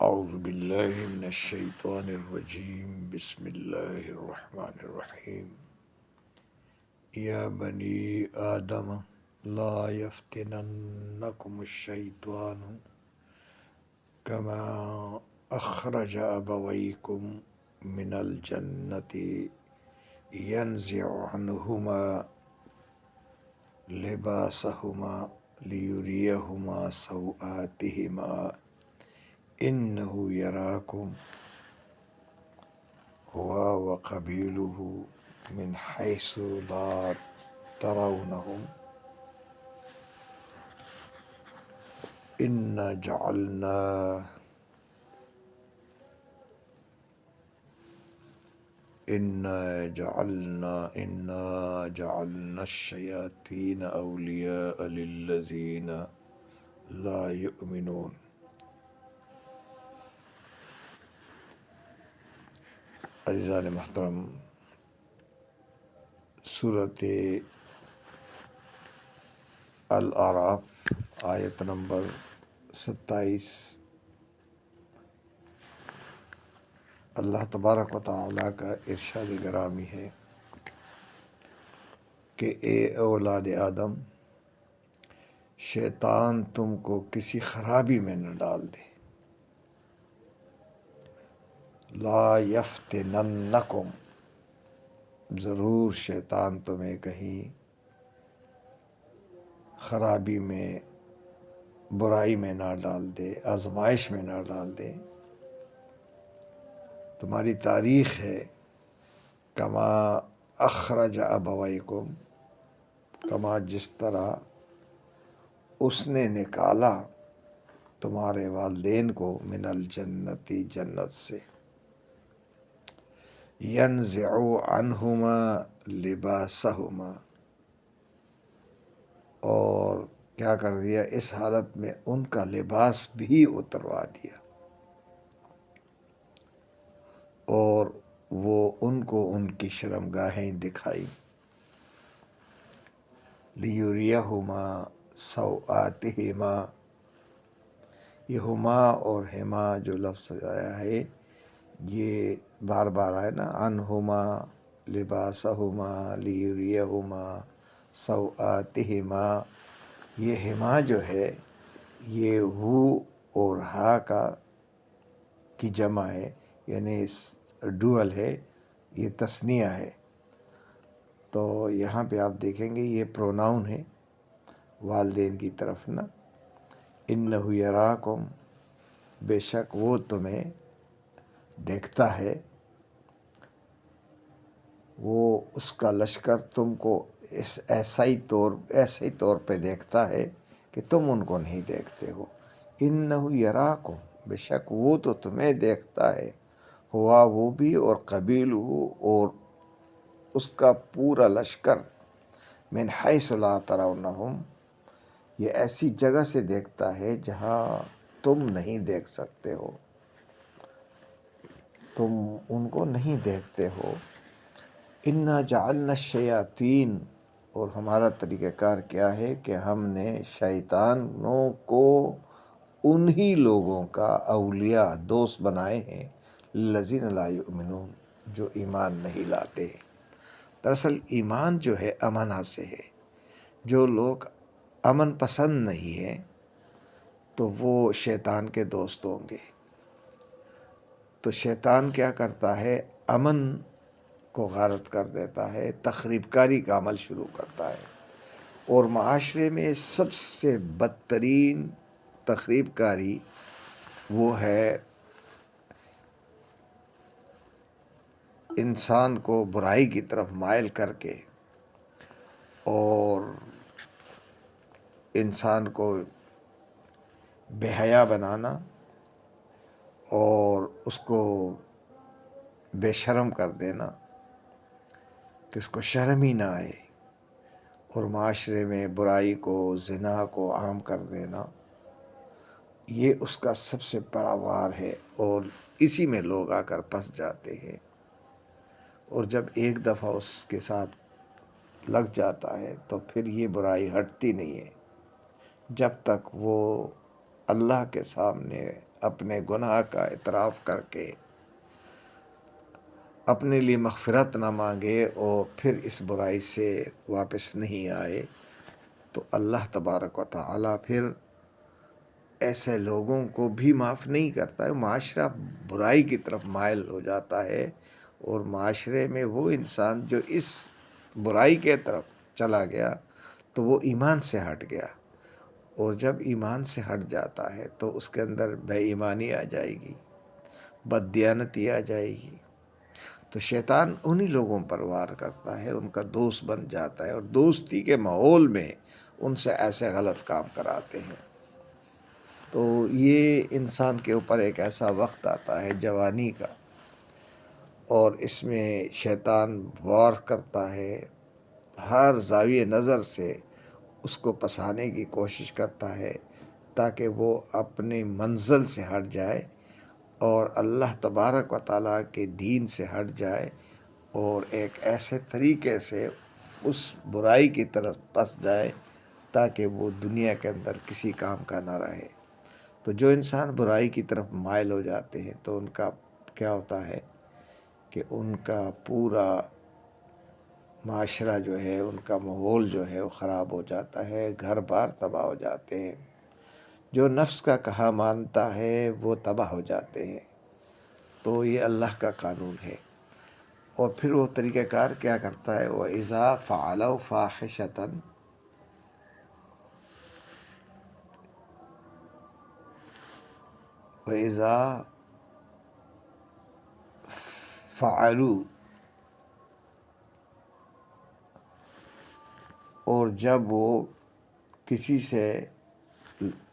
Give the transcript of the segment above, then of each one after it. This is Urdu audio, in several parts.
اعوذ باللہ من الشیطان الرجیم بسم اللہ الرحمن الرحیم یا بنی آدم لا یفتننکم الشیطان کما اخرج ابویکم من الجنت ینزع عنہما لباسہما لیریہما سوآتہما انہ یراکم هو وقبیلہ من حیث لا ترونہم انا جعلنا الشیاطین اولیاء للذین لا یؤمنون۔ عزیزان محترم، سورۃ الاعراف آیت نمبر 27، اللہ تبارک و تعالیٰ کا ارشاد گرامی ہے کہ اے اولاد آدم، شیطان تم کو کسی خرابی میں نہ ڈال دے۔ لا یفتننکم، ضرور شیطان تمہیں کہیں خرابی میں، برائی میں نہ ڈال دے، آزمائش میں نہ ڈال دے۔ تمہاری تاریخ ہے کما اخرج ابویکم، کما جس طرح اس نے نکالا تمہارے والدین کو من الجنتی، جنت سے، ینزع عنہما لباسہما، اور کیا کر دیا، اس حالت میں ان کا لباس بھی اتروا دیا، اور وہ ان کو ان کی شرمگاہیں دکھائی۔ لیریہما سوآتہما، یہ ہما اور ہما جو لفظ آیا ہے یہ بار بار آئے نا، عنہما لباسہما لیریہما سوآتہما، یہ ہما جو ہے یہ ہو اور ہا کی جمع ہے، یعنی ڈوئل ہے، یہ تثنیہ ہے۔ تو یہاں پہ آپ دیکھیں گے یہ پروناؤن ہے والدین کی طرف نا، انہ یراکم، بے شک وہ تمہیں دیکھتا ہے، وہ اس کا لشکر تم کو ایسے ہی طور پہ دیکھتا ہے کہ تم ان کو نہیں دیکھتے ہو۔ انہ یراکم، بے شک وہ تو تمہیں دیکھتا ہے، ہوا وہ بھی، اور قبیل ہو، اور اس کا پورا لشکر، من حیث لا ترونہم، یہ ایسی جگہ سے دیکھتا ہے جہاں تم نہیں دیکھ سکتے ہو، تم ان کو نہیں دیکھتے ہو۔ انا جعلنا الشیاطین، اور ہمارا طریقہ کار کیا ہے کہ ہم نے شیطانوں کو انہی لوگوں کا اولیاء، دوست بنائے ہیں، الذین لا یؤمنون، جو ایمان نہیں لاتے ہیں۔ دراصل ایمان جو ہے امن سے ہے، جو لوگ امن پسند نہیں ہیں تو وہ شیطان کے دوست ہوں گے۔ تو شیطان کیا کرتا ہے، امن کو غارت کر دیتا ہے، تخریب کاری کا عمل شروع کرتا ہے، اور معاشرے میں سب سے بدترین تخریب کاری وہ ہے انسان کو برائی کی طرف مائل کر کے، اور انسان کو بے حیا بنانا، اور اس کو بے شرم کر دینا کہ اس کو شرم ہی نہ آئے، اور معاشرے میں برائی کو، زنا کو عام کر دینا، یہ اس کا سب سے بڑا وار ہے، اور اسی میں لوگ آ کر پھنس جاتے ہیں۔ اور جب ایک دفعہ اس کے ساتھ لگ جاتا ہے تو پھر یہ برائی ہٹتی نہیں ہے، جب تک وہ اللہ کے سامنے اپنے گناہ کا اعتراف کر کے اپنے لیے مغفرت نہ مانگے اور پھر اس برائی سے واپس نہیں آئے، تو اللہ تبارک و تعالی پھر ایسے لوگوں کو بھی معاف نہیں کرتا ہے۔ معاشرہ برائی کی طرف مائل ہو جاتا ہے، اور معاشرے میں وہ انسان جو اس برائی کے طرف چلا گیا تو وہ ایمان سے ہٹ گیا، اور جب ایمان سے ہٹ جاتا ہے تو اس کے اندر بے ایمانی آ جائے گی، بددیانتی آ جائے گی، تو شیطان انہی لوگوں پر وار کرتا ہے، ان کا دوست بن جاتا ہے، اور دوستی کے ماحول میں ان سے ایسے غلط کام کراتے ہیں۔ تو یہ انسان کے اوپر ایک ایسا وقت آتا ہے جوانی کا، اور اس میں شیطان وار کرتا ہے، ہر زاویہ نظر سے اس کو پھنسانے کی کوشش کرتا ہے تاکہ وہ اپنی منزل سے ہٹ جائے اور اللہ تبارک و تعالیٰ کے دین سے ہٹ جائے، اور ایک ایسے طریقے سے اس برائی کی طرف پھنس جائے تاکہ وہ دنیا کے اندر کسی کام کا نہ رہے۔ تو جو انسان برائی کی طرف مائل ہو جاتے ہیں تو ان کا کیا ہوتا ہے کہ ان کا پورا معاشرہ جو ہے، ان کا ماحول جو ہے وہ خراب ہو جاتا ہے، گھر بار تباہ ہو جاتے ہیں، جو نفس کا کہا مانتا ہے وہ تباہ ہو جاتے ہیں۔ تو یہ اللہ کا قانون ہے۔ اور پھر وہ طریقہ کار کیا کرتا ہے، وَإِذَا فَعَلَوْا فَاحِشَةً وَإِذَا فَعَلُوا، اور جب وہ کسی سے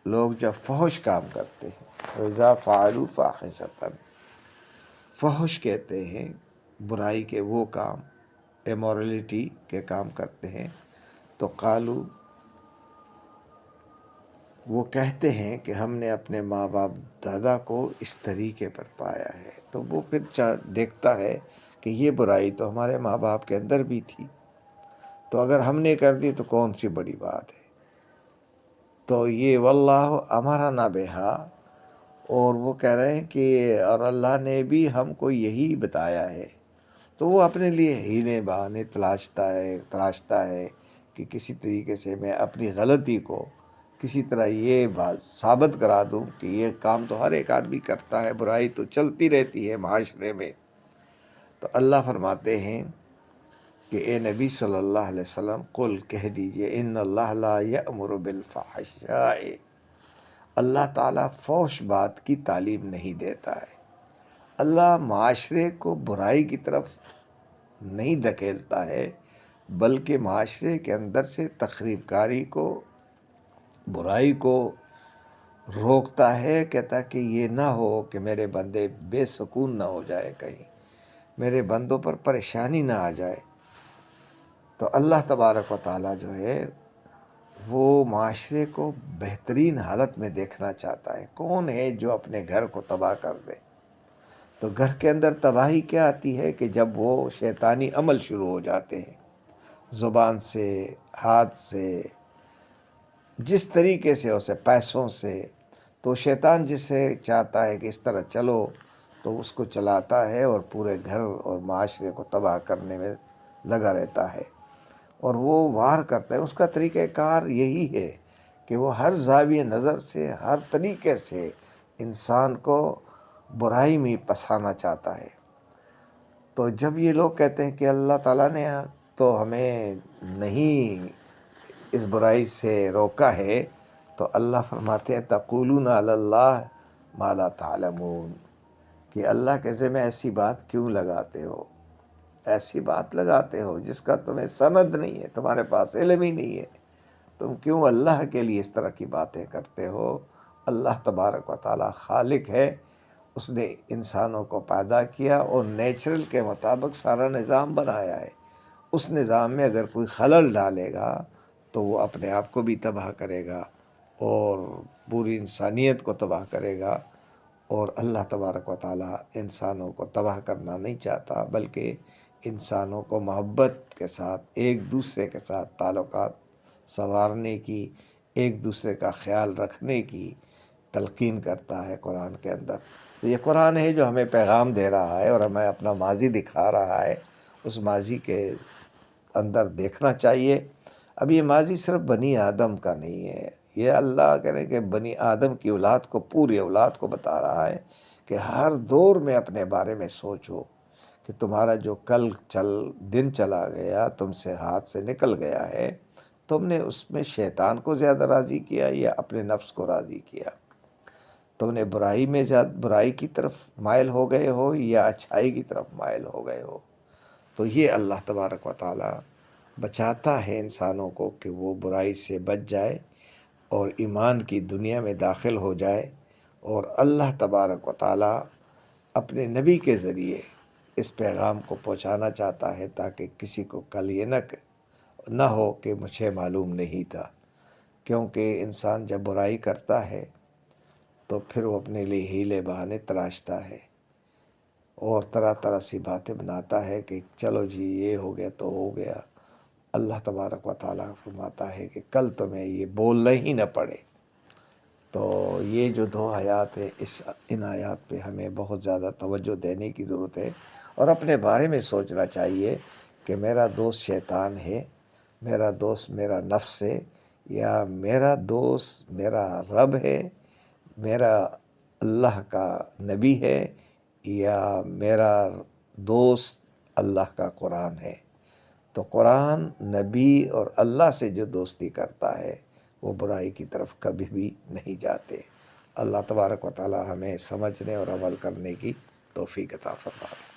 لوگ جب فحش کام کرتے ہیں، وَإِذَا فَعَلُوا فَاحِشَةً، فحش کہتے ہیں برائی کے وہ کام، ایمورلٹی کے کام کرتے ہیں، تو قالو، وہ کہتے ہیں کہ ہم نے اپنے ماں باپ دادا کو اس طریقے پر پایا ہے، تو وہ پھر دیکھتا ہے کہ یہ برائی تو ہمارے ماں باپ کے اندر بھی تھی، تو اگر ہم نے کر دی تو کون سی بڑی بات ہے۔ تو یہ واللہ امرنا بہا، اور وہ کہہ رہے ہیں کہ اور اللہ نے بھی ہم کو یہی بتایا ہے، تو وہ اپنے لیے ہیلے بہانے تراشتا ہے کہ کسی طریقے سے میں اپنی غلطی کو کسی طرح یہ بات ثابت کرا دوں کہ یہ کام تو ہر ایک آدمی کرتا ہے، برائی تو چلتی رہتی ہے معاشرے میں۔ تو اللہ فرماتے ہیں کہ اے نبی صلی اللہ علیہ وسلم، قل کہہ دیجئے، ان اللہ لا یأمر بالفحشاء، اللہ تعالیٰ فحش بات کی تعلیم نہیں دیتا ہے۔ اللہ معاشرے کو برائی کی طرف نہیں دھکیلتا ہے، بلکہ معاشرے کے اندر سے تخریب کاری کو، برائی کو روکتا ہے، کہتا کہ یہ نہ ہو کہ میرے بندے بے سکون نہ ہو جائے، کہیں میرے بندوں پر پریشانی نہ آ جائے۔ تو اللہ تبارک و تعالیٰ جو ہے وہ معاشرے کو بہترین حالت میں دیکھنا چاہتا ہے۔ کون ہے جو اپنے گھر کو تباہ کر دے؟ تو گھر کے اندر تباہی کیا آتی ہے کہ جب وہ شیطانی عمل شروع ہو جاتے ہیں، زبان سے، ہاتھ سے، جس طریقے سے اسے پیسوں سے، تو شیطان جسے چاہتا ہے کہ اس طرح چلو تو اس کو چلاتا ہے اور پورے گھر اور معاشرے کو تباہ کرنے میں لگا رہتا ہے، اور وہ وار کرتا ہے۔ اس کا طریقہ کار یہی ہے کہ وہ ہر زاویہ نظر سے، ہر طریقے سے انسان کو برائی میں پھنسانا چاہتا ہے۔ تو جب یہ لوگ کہتے ہیں کہ اللہ تعالیٰ نے تو ہمیں نہیں اس برائی سے روکا ہے، تو اللہ فرماتے ہیں تقولون علی اللہ ما لا تعلمون، کہ اللہ کے ذمہ ایسی بات کیوں لگاتے ہو، ایسی بات لگاتے ہو جس کا تمہیں سند نہیں ہے، تمہارے پاس علم ہی نہیں ہے، تم کیوں اللہ کے لیے اس طرح کی باتیں کرتے ہو؟ اللہ تبارک و تعالی خالق ہے، اس نے انسانوں کو پیدا کیا اور نیچرل کے مطابق سارا نظام بنایا ہے۔ اس نظام میں اگر کوئی خلل ڈالے گا تو وہ اپنے آپ کو بھی تباہ کرے گا اور پوری انسانیت کو تباہ کرے گا، اور اللہ تبارک و تعالی انسانوں کو تباہ کرنا نہیں چاہتا، بلکہ انسانوں کو محبت کے ساتھ، ایک دوسرے کے ساتھ تعلقات سنوارنے کی، ایک دوسرے کا خیال رکھنے کی تلقین کرتا ہے قرآن کے اندر. تو یہ قرآن ہے جو ہمیں پیغام دے رہا ہے اور ہمیں اپنا ماضی دکھا رہا ہے. اس ماضی کے اندر دیکھنا چاہیے. اب یہ ماضی صرف بنی آدم کا نہیں ہے، یہ اللہ کرے کہ بنی آدم کی اولاد کو، پوری اولاد کو بتا رہا ہے کہ ہر دور میں اپنے بارے میں سوچو کہ تمہارا جو کل دن چلا گیا، تم سے ہاتھ سے نکل گیا ہے، تم نے اس میں شیطان کو زیادہ راضی کیا یا اپنے نفس کو راضی کیا؟ تم نے برائی کی طرف مائل ہو گئے ہو یا اچھائی کی طرف مائل ہو گئے ہو؟ تو یہ اللہ تبارک و تعالی بچاتا ہے انسانوں کو کہ وہ برائی سے بچ جائے اور ایمان کی دنیا میں داخل ہو جائے. اور اللہ تبارک و تعالی اپنے نبی کے ذریعے اس پیغام کو پہنچانا چاہتا ہے تاکہ کسی کو کل یہ نہ ہو کہ مجھے معلوم نہیں تھا. کیونکہ انسان جب برائی کرتا ہے تو پھر وہ اپنے لیے ہیلے بہانے تراشتا ہے اور طرح طرح سی باتیں بناتا ہے کہ چلو جی یہ ہو گیا تو ہو گیا. اللہ تبارک و تعالیٰ فرماتا ہے کہ کل تمہیں یہ بولنا ہی نہ پڑے. تو یہ جو 2 آیات ہیں، ان آیات پہ ہمیں بہت زیادہ توجہ دینے کی ضرورت ہے اور اپنے بارے میں سوچنا چاہیے کہ میرا دوست شیطان ہے، میرا دوست میرا نفس ہے، یا میرا دوست میرا رب ہے، میرا اللہ کا نبی ہے، یا میرا دوست اللہ کا قرآن ہے. تو قرآن، نبی اور اللہ سے جو دوستی کرتا ہے وہ برائی کی طرف کبھی بھی نہیں جاتے. اللہ تبارک و تعالی ہمیں سمجھنے اور عمل کرنے کی توفیق عطا فرمائے.